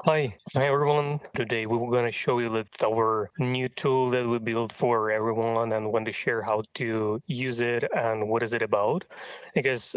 Hi everyone. Today we were going to show you our new tool that we built for everyone and want to share how to use it and what is it about. Because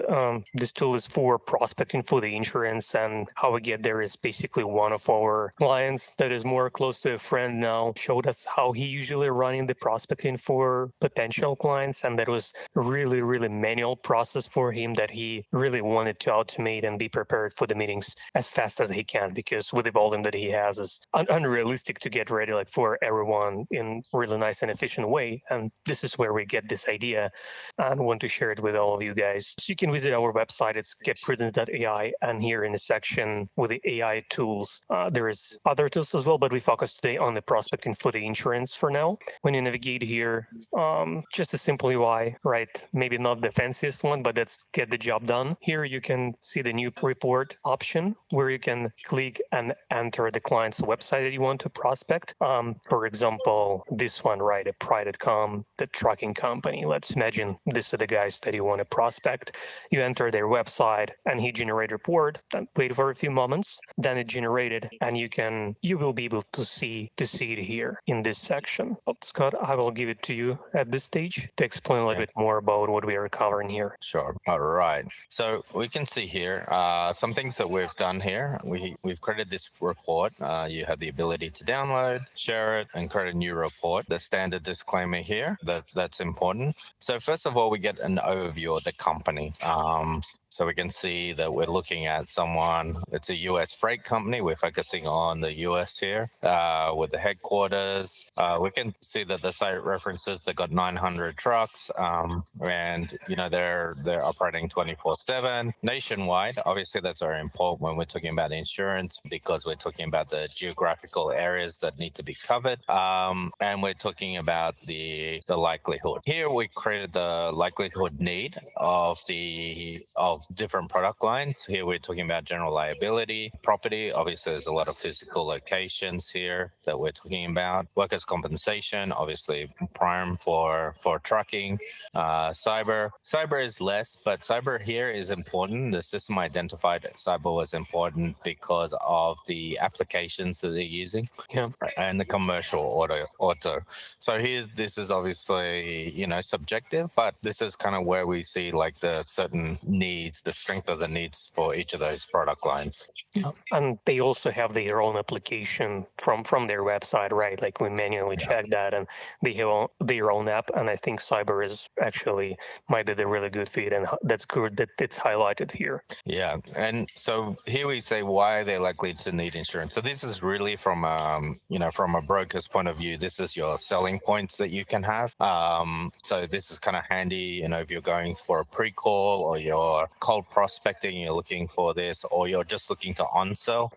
this tool is for prospecting for the insurance, and how we get there is basically one of our clients that is more close to a friend now showed us how he usually running the prospecting for potential clients, and that was really manual process for him that he really wanted to automate and be prepared for the meetings as fast as he can, because with the volume that he has is unrealistic to get ready like for everyone in really nice and efficient way. And this is where we get this idea and want to share it with all of you guys. So you can visit our website. It's getprudens.ai, and here in the section with the AI tools, there is other tools as well, but we focus today on the prospecting for the insurance for now. When you navigate here, just a simple UI, right? Maybe not the fanciest one, but let's get the job done. Here you can see the new report option where you can click and enter the client's website that you want to prospect. For example, this one, right? A Pride.com, the trucking company. Let's imagine this are the guys that you want to prospect. You enter their website and he generate report, then wait for a few moments, then it generated, and you will be able to see it here in this section. But Scott, I will give it to you at this stage to explain a little Okay, bit more about what we are covering here. sure. All right. So we can see here some things that we've done here. We've created this report. You have the ability to download, share it, and create a new report. The standard disclaimer here that's important. So first of all, we get an overview of the company. So we can see that we're looking at someone, it's a US freight company. We're focusing on the US here with the headquarters. We can see that the site references, they've got 900 trucks and, they're operating 24/7 nationwide. Obviously, that's very important when we're talking about insurance because we're talking about the geographical areas that need to be covered. And we're talking about the likelihood. Here we created the likelihood need of different product lines. Here we're talking about general liability, property. Obviously, there's a lot of physical locations here that we're talking about. Workers' compensation, obviously prime for trucking. Cyber is less, but cyber here is important. The system identified cyber was important because of the applications that they're using Yeah. and the commercial auto. So this is obviously, subjective, but this is kind of where we see like the certain needs, the strength of the needs for each of those product lines. Yeah. And they also have their own application from their website, right? Like we manually Yeah. check that, and they have their own app. And I think cyber is actually might be the really good fit, and that's good that it's highlighted here. Yeah, and so here we say why they're likely to need insurance. So this is really from from a broker's point of view. This is your selling points that you can have. So this is kind of handy, if you're going for a pre-call or you're cold prospecting, you're looking for this, or you're just looking to on-sell.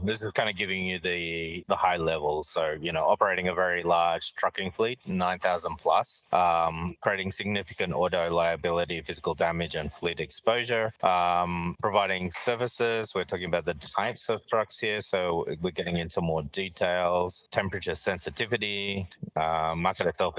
This is kind of giving you the high level. So operating a very large trucking fleet, 9,000 plus, creating significant auto liability, physical damage, and fleet exposure. Providing services, we're talking about the types of trucks here, so we're getting into more details. Temperature sensitivity, market itself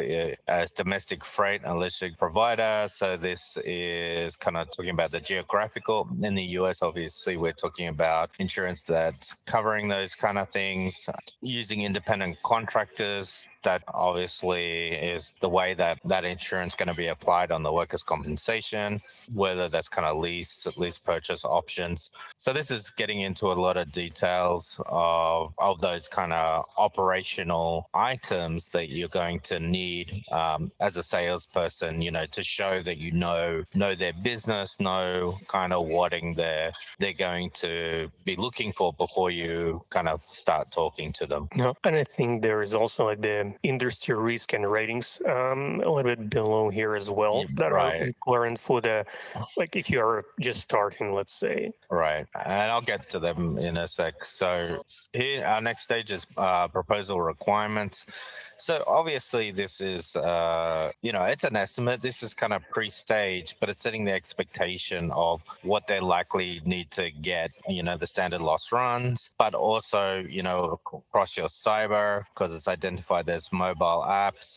as domestic freight and logistic provider. So this is kind of talking about the geographical. In the US, obviously, we're talking about insurance that's covering those kind of things. Using independent contractors, that obviously is the way that insurance is going to be applied on the workers' compensation, whether that's kind of lease purchase options. So this is getting into a lot of details of those kind of operational items that you're going to need as a salesperson, to show that know their business, know kind of what they're going to be looking for before you kind of start talking to them. Yeah. And I think there is also like the industry risk and ratings a little bit below here as well that are Right. important for the, like if you are just starting, let's say. Right, and I'll get to them in a sec. So here, our next stage is proposal requirements. So obviously, this is it's an estimate. This is kind of pre-stage, but it's setting the expectation of what they likely need to get. The standard loss runs, but also across your cyber, because it's identified as mobile apps,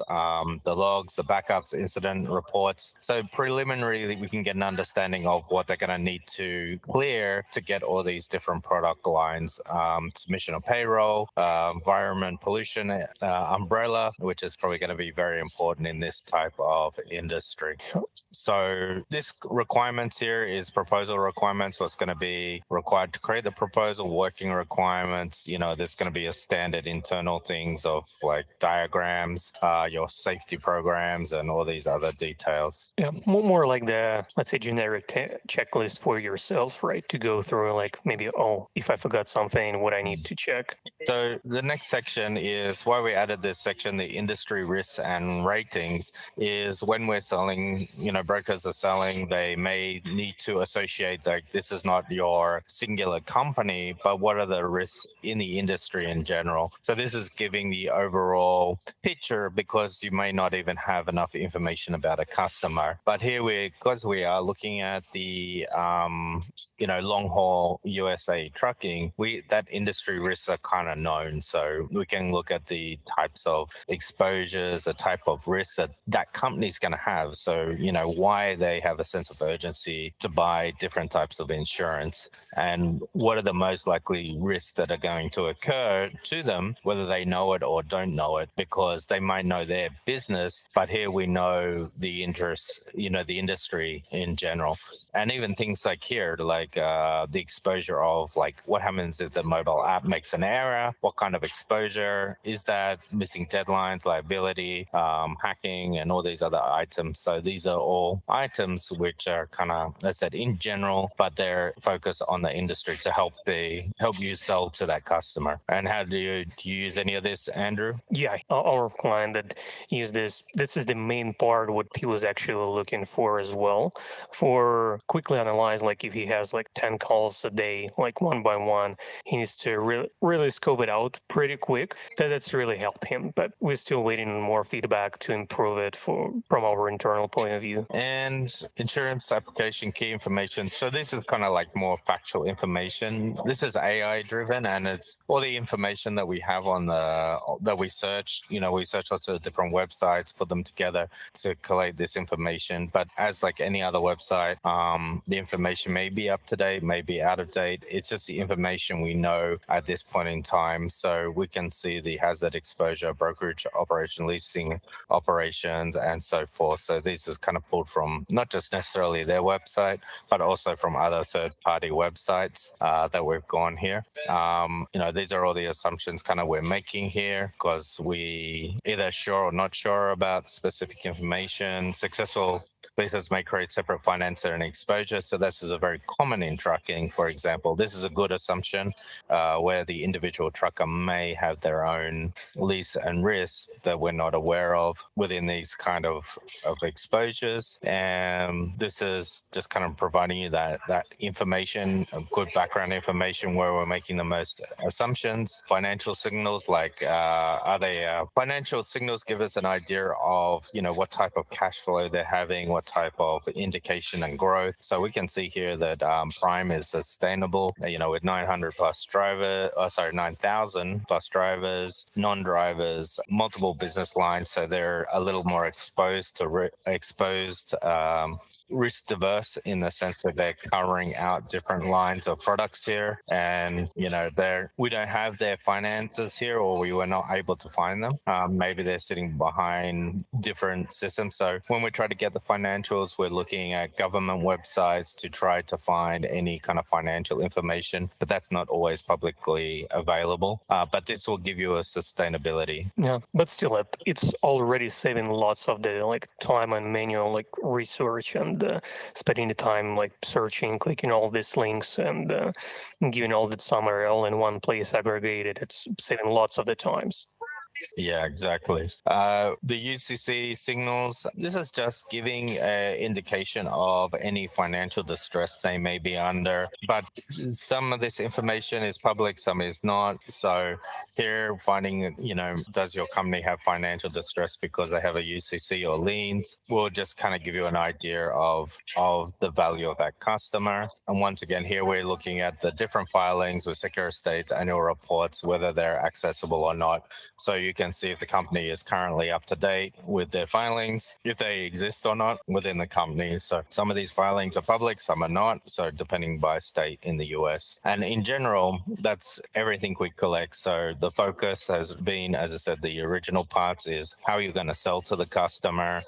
the logs, the backups, incident reports. So preliminarily, we can get an understanding of what they're going to need to clear to get all these different product lines insurance, submission of payroll, environment, pollution, umbrella, which is probably going to be very important in this type of industry. So this requirements here is proposal requirements. What's going to be required to create the proposal, working requirements. There's going to be a standard internal things of like diagrams, your safety programs, and all these other details. Yeah, more like the, let's say, generic checklist for yourself, right? To go through, like maybe, oh, if I forgot something, what I need to check. So the next section is why we added this section, the industry risks and ratings, is when we're selling, brokers are selling, they may need to associate like this is not your singular company, but what are the risks in the industry in general. So this is giving the overall picture because you may not even have enough information about a customer. But here because we are looking at the long haul USA trucking, that industry risks are kind of known. So we can look at the types of exposures, the type of risk that company's going to have. So, why they have a sense of urgency to buy different types of insurance and what are the most likely risks that are going to occur to them, whether they know it or don't know it, because they might know their business, but here we know the interests, the industry in general. And even things like here, like the exposure of like what happens if the mobile app makes an error, what kind of exposure is that, missing deadlines, liability, hacking, and all these other items. So these are all items which are kind of, as I said, in general, but they're focused on the industry to help you sell to that customer. And how do you use any of this, Andrew? Yeah, our client that used this is the main part what he was actually looking for as well. For quickly analyze, like if he has like 10 calls a day, like one by one, he needs to really scope it out pretty quick. That's really helped him. But we're still waiting on more feedback to improve it from our internal point of view. And insurance application key information. So this is kind of like more factual information. This is AI driven, and it's all the information that we have that we search. We search lots of different websites, put them together to collate this information. But as like any other website, the information may be up to date, may be out of date. It's just the information we know at this point in time. So we can see the hazard exposure, brokerage operation, leasing operations, and so forth. So this is kind of pulled from not just necessarily their website, but also from other third-party websites that we've gone here. These are all the assumptions kind of we're making here because we either sure or not sure about specific information. Successful leases may create separate finance and exposure. So this is a very common in trucking, for example. This is a good assumption where the individual trucker may have their own lease and risk that we're not aware of within these kind of exposures. And this is just kind of providing you that information, good background information where we're making the most assumptions. Financial signals, like are they financial signals give us an idea of, what type of cash flow they're having, what type of indication and growth. So we can see here that Prime is sustainable, with 900 plus 9,000 plus drivers, non-drivers, multiple business lines. So they're a little more exposed to risk diverse in the sense that they're covering out different lines of products here. And, we don't have their finances here, or we were not able to find them. Maybe they're sitting behind different systems. So when we try to get the financials, we're looking at government websites to try to find any kind of financial information, but that's not always publicly available. But this will give you a sustainability. Yeah, but still, it's already saving lots of the like time and manual like research and spending the time like searching, clicking all these links and giving all the summary all in one place aggregated. It's saving lots of the times. Yeah, exactly. The UCC signals, this is just giving an indication of any financial distress they may be under, but some of this information is public, some is not. So here finding, does your company have financial distress because they have a UCC or liens? We'll just kind of give you an idea of the value of that customer. And once again, here we're looking at the different filings with Secure States annual reports, whether they're accessible or not. So, you can see if the company is currently up to date with their filings, if they exist or not within the company. So some of these filings are public, some are not. So depending by state in the US. And in general, that's everything we collect. So the focus has been, as I said, the original parts is how you're going to sell to the customer.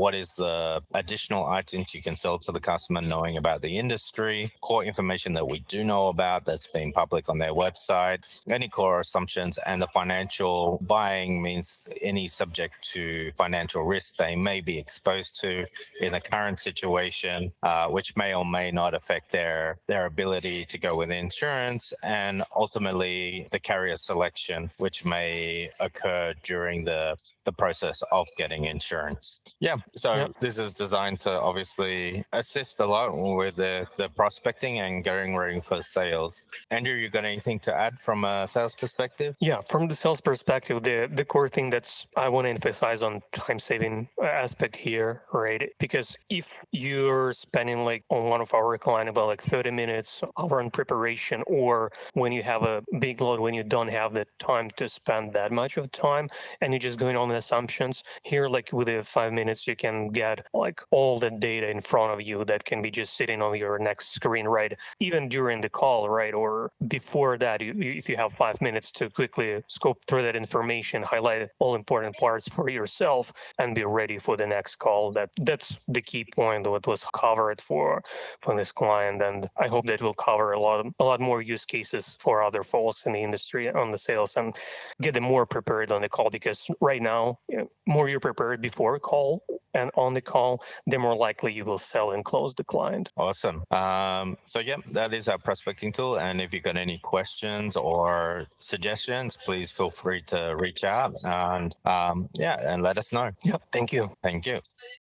What is the additional items you can sell to the customer, knowing about the industry, core information that we do know about that's been public on their website, any core assumptions, and the financial buying means any subject to financial risk they may be exposed to in the current situation, which may or may not affect their ability to go with insurance, and ultimately the carrier selection, which may occur during the process of getting insurance. Yeah, Yeah. so this is designed to obviously assist a lot with the prospecting and getting ready for sales. Andrew, you got anything to add from a sales perspective? Yeah, from the sales perspective, the core thing that's I want to emphasize on time saving aspect here, right? Because if you're spending like on one of our client about like 30 minutes hour on preparation, or when you have a big load when you don't have the time to spend that much of time and you're just going on assumptions, here like with the 5 minutes you can get like all the data in front of you that can be just sitting on your next screen, right? Even during the call, right? Or before that, if you have 5 minutes to quickly scope through that information, highlight all important parts for yourself, and be ready for the next call. That's the key point of what was covered for this client, and I hope that will cover a lot more use cases for other folks in the industry on the sales and get them more prepared on the call. Because right now, more you're prepared before a call and on the call, the more likely you will sell and close the client. Awesome. So yeah, that is our prospecting tool. And if you've got any questions or suggestions, please feel free to reach out and yeah, and let us know. Yeah, thank you. Thank you.